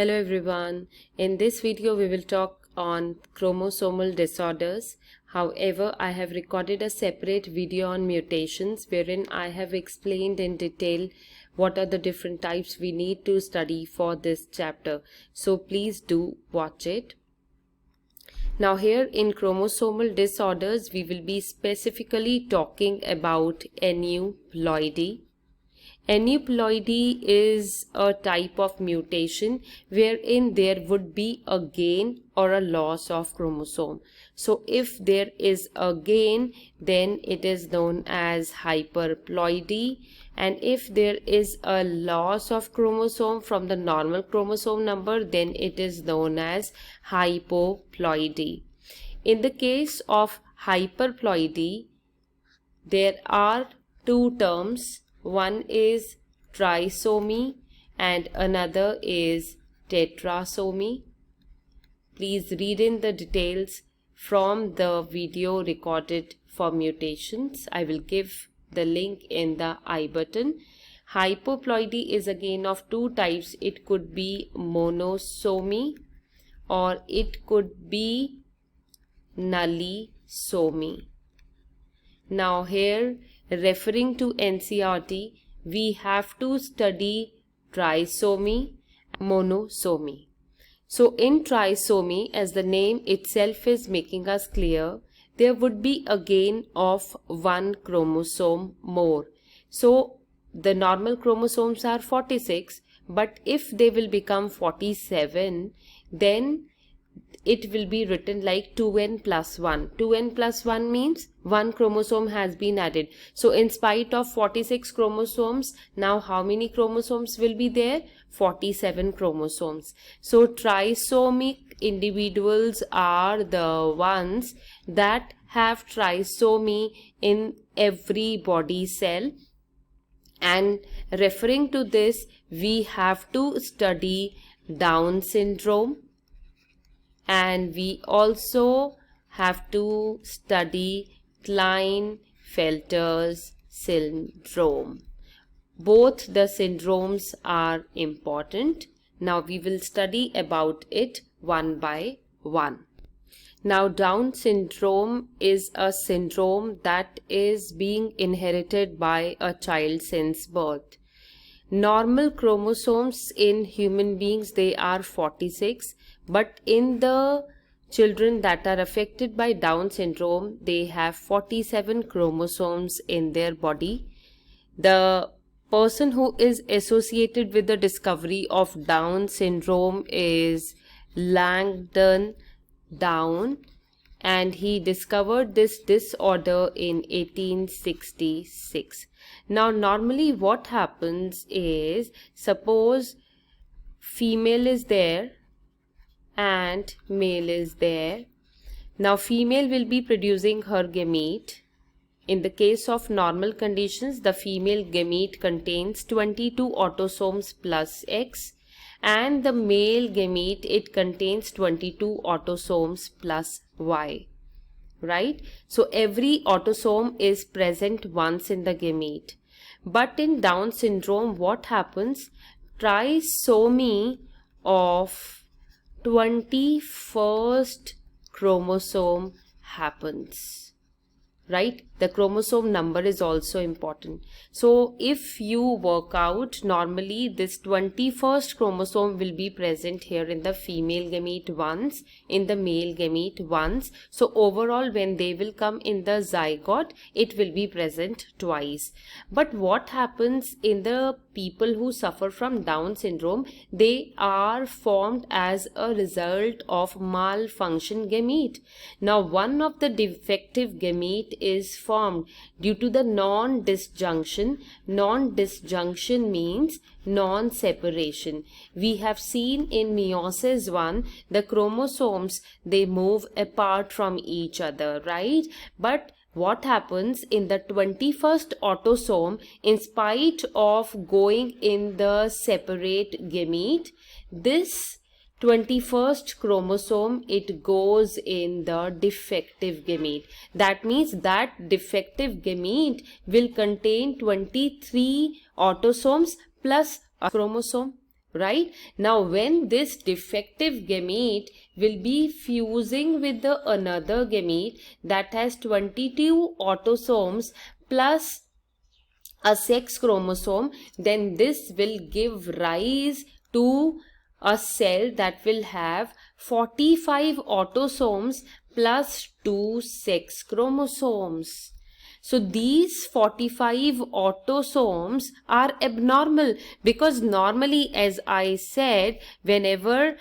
Hello everyone. In this video we will talk on chromosomal disorders. However, I have recorded a separate video on mutations wherein I have explained in detail what are the different types we need to study for this chapter. So please do watch it. Now here in chromosomal disorders we will be specifically talking about aneuploidy. Aneuploidy is a type of mutation wherein there would be a gain or a loss of chromosome. So if there is a gain, then it is known as hyperploidy, and if there is a loss of chromosome from the normal chromosome number, then it is known as hypoploidy. In the case of hyperploidy, there are two terms. One is trisomy and another is tetrasomy. Please read in the details from the video recorded for mutations. I will give the link in the I button. Hypoploidy is again of two types. It could be monosomy or it could be nullisomy. Now here, referring to NCERT, we have to study trisomy, monosomy. So in trisomy, as the name itself is making us clear, there would be a gain of one chromosome more. So the normal chromosomes are 46, but if they will become 47, then it will be written like 2n plus 1. 2n plus 1 means one chromosome has been added. So in spite of 46 chromosomes, now how many chromosomes will be there? 47 chromosomes. So trisomic individuals are the ones that have trisomy in every body cell. And referring to this, we have to study Down syndrome. And we also have to study Klinefelter's syndrome. Both the syndromes are important. Now we will study about it one by one. Now Down syndrome is a syndrome that is being inherited by a child since birth. Normal chromosomes in human beings, they are 46. But in the children that are affected by Down syndrome, they have 47 chromosomes in their body. The person who is associated with the discovery of Down syndrome is Langdon Down, and he discovered this disorder in 1866. Now normally what happens is, suppose female is there and male is there. Now female will be producing her gamete. In the case of normal conditions, the female gamete contains 22 autosomes plus X, and the male gamete, it contains 22 autosomes plus Y. Right? So every autosome is present once in the gamete. But in Down syndrome, what happens? Trisomy of 21st chromosome happens, right? The chromosome number is also important. So if you work out, normally this 21st chromosome will be present here in the female gamete once, in the male gamete once. So overall, when they will come in the zygote, it will be present twice. But what happens in the people who suffer from Down syndrome? They are formed as a result of malfunction gamete. Now one of the defective gamete is formed due to the non-disjunction. Non-disjunction means non-separation. We have seen in meiosis 1, the chromosomes, they move apart from each other, right? But what happens in the 21st autosome, in spite of going in the separate gamete, this 21st chromosome, it goes in the defective gamete. That means that defective gamete will contain 23 autosomes plus a chromosome. right? Now when this defective gamete will be fusing with the another gamete that has 22 autosomes plus a sex chromosome, then this will give rise to a cell that will have 45 autosomes plus 2 sex chromosomes. So these 45 autosomes are abnormal, because normally, as I said, whenever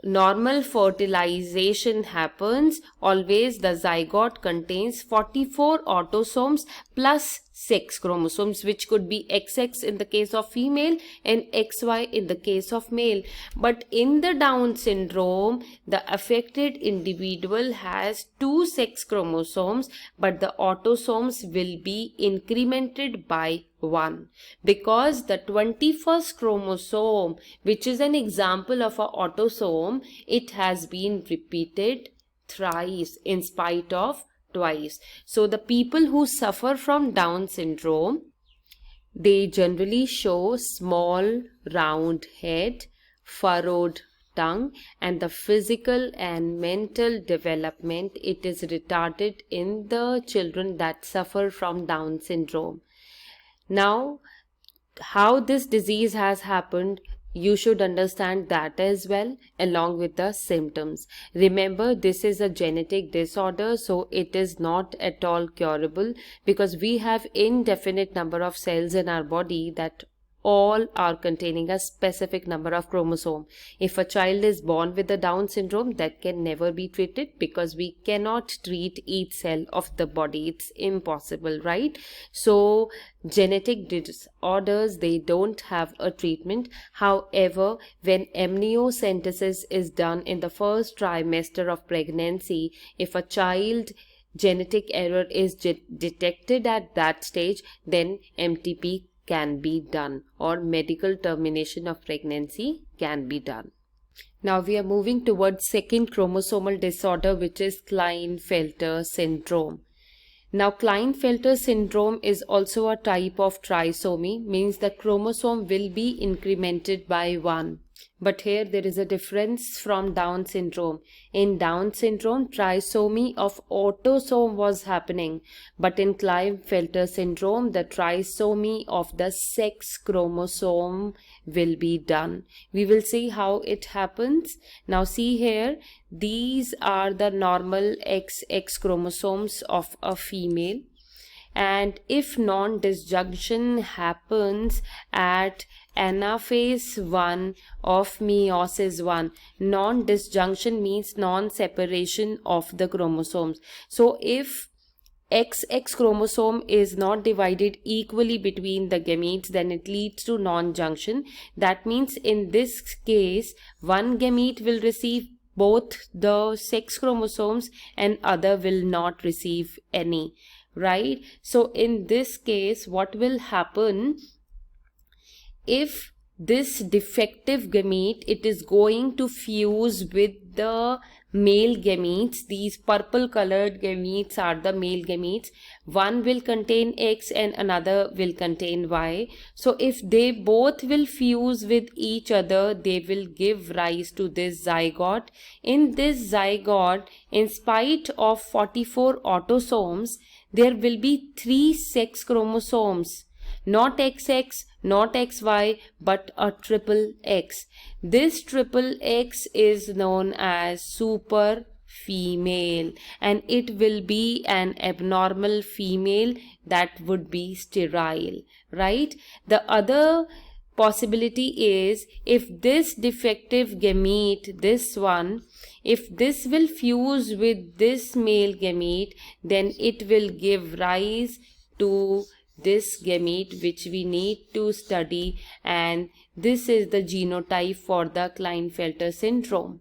normal fertilization happens, always the zygote contains 44 autosomes plus sex chromosomes, which could be XX in the case of female and XY in the case of male. But in the Down syndrome, the affected individual has 2 sex chromosomes, but the autosomes will be incremented by 1, because the 21st chromosome, which is an example of an autosome, it has been repeated thrice in spite of twice. So the people who suffer from Down syndrome, they generally show small round head, furrowed tongue, and the physical and mental development, it is retarded in the children that suffer from Down syndrome. Now, how this disease has happened, you should understand that as well, along with the symptoms. Remember, this is a genetic disorder, so it is not at all curable, because we have indefinite number of cells in our body that all are containing a specific number of chromosomes. If a child is born with the Down syndrome, that can never be treated, because we cannot treat each cell of the body. It's impossible, right? So genetic disorders, they don't have a treatment. However, when amniocentesis is done in the first trimester of pregnancy, if a child genetic error is detected at that stage, then MTP can be done, or medical termination of pregnancy can be done. Now we are moving towards second chromosomal disorder, which is Klinefelter syndrome. Now Klinefelter syndrome is also a type of trisomy, means the chromosome will be incremented by 1. But here there is a difference from Down syndrome. In Down syndrome, trisomy of autosome was happening, but in Klinefelter syndrome, the trisomy of the sex chromosome will be done. We will see how it happens. Now see here, these are the normal XX chromosomes of a female, and if non-disjunction happens at anaphase 1 of meiosis 1, non-disjunction means non-separation of the chromosomes. So if XX chromosome is not divided equally between the gametes, then it leads to non-junction. That means in this case, one gamete will receive both the sex chromosomes and other will not receive any, right? So in this case, what will happen, if this defective gamete, it is going to fuse with the male gametes, these purple colored gametes are the male gametes, one will contain X and another will contain Y. So if they both will fuse with each other, they will give rise to this zygote. In this zygote, in spite of 44 autosomes, there will be 3 sex chromosomes, not XX, not XY, but a triple X. This triple X is known as super female, and it will be an abnormal female that would be sterile, right? The other possibility is, if this defective gamete, this one, if this will fuse with this male gamete, then it will give rise to this gamete, which we need to study, and this is the genotype for the Klinefelter syndrome.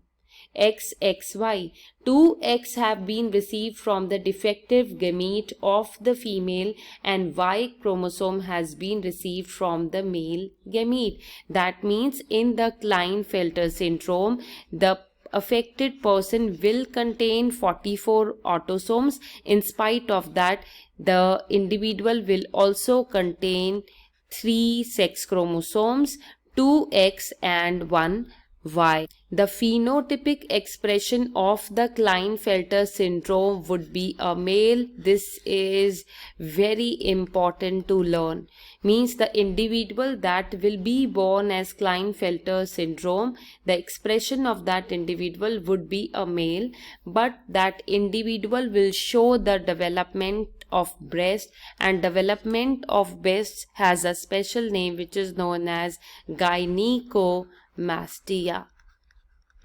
XXY. 2 X have been received from the defective gamete of the female, and Y chromosome has been received from the male gamete. That means in the Klinefelter syndrome, the affected person will contain 44 autosomes. In spite of that, the individual will also contain 3 sex chromosomes, 2X and 1Y. The phenotypic expression of the Klinefelter syndrome would be a male. This is very important to learn. Means the individual that will be born as Klinefelter syndrome, the expression of that individual would be a male, but that individual will show the development of breast, and development of breast has a special name which is known as gynecomastia,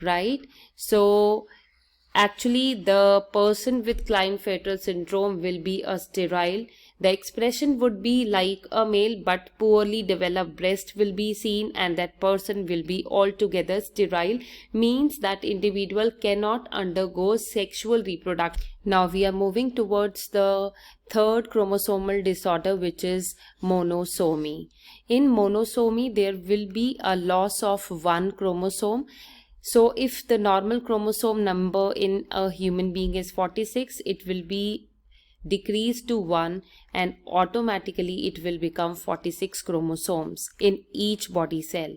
right? So actually the person with Klinefelter syndrome will be a sterile. The expression would be like a male, but poorly developed breast will be seen, and that person will be altogether sterile, means that individual cannot undergo sexual reproduction. Now we are moving towards the third chromosomal disorder, which is monosomy. In monosomy, there will be a loss of one chromosome. So if the normal chromosome number in a human being is 46, it will be decreased to 1, and automatically it will become 46 chromosomes in each body cell.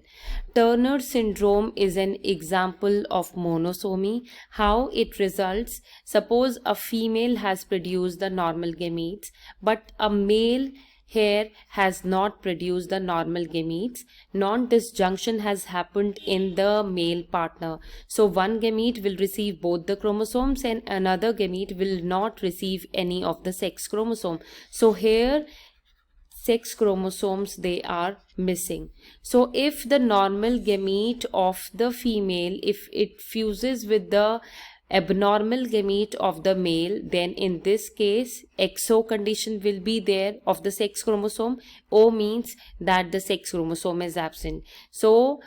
Turner syndrome is an example of monosomy. How it results: suppose a female has produced the normal gametes, but a male here has not produced the normal gametes. Non-disjunction has happened in the male partner. So one gamete will receive both the chromosomes and another gamete will not receive any of the sex chromosome. So here sex chromosomes, they are missing. So if the normal gamete of the female, if it fuses with the abnormal gamete of the male, then in this case XO condition will be there of the sex chromosome. O means that the sex chromosome is absent. So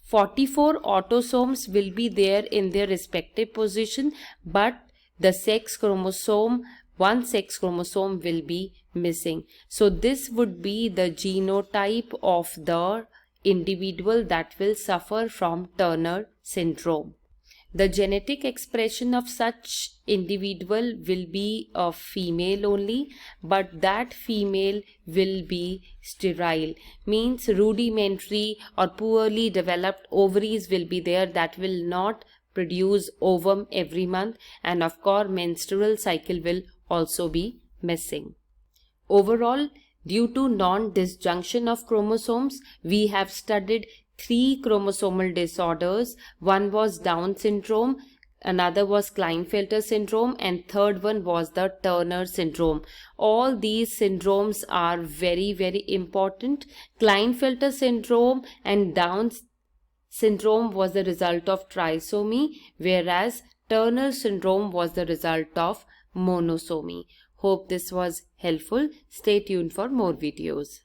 44 autosomes will be there in their respective position, but the sex chromosome, one sex chromosome will be missing. So this would be the genotype of the individual that will suffer from Turner syndrome. The genetic expression of such individual will be a female only, but that female will be sterile. Means rudimentary or poorly developed ovaries will be there that will not produce ovum every month, and of course menstrual cycle will also be missing. Overall, due to non-disjunction of chromosomes, we have studied 3 chromosomal disorders. One was Down syndrome, another was Klinefelter syndrome, and third one was the Turner syndrome. All these syndromes are very, very important. Klinefelter syndrome and Down syndrome was the result of trisomy, whereas Turner syndrome was the result of monosomy. Hope this was helpful. Stay tuned for more videos.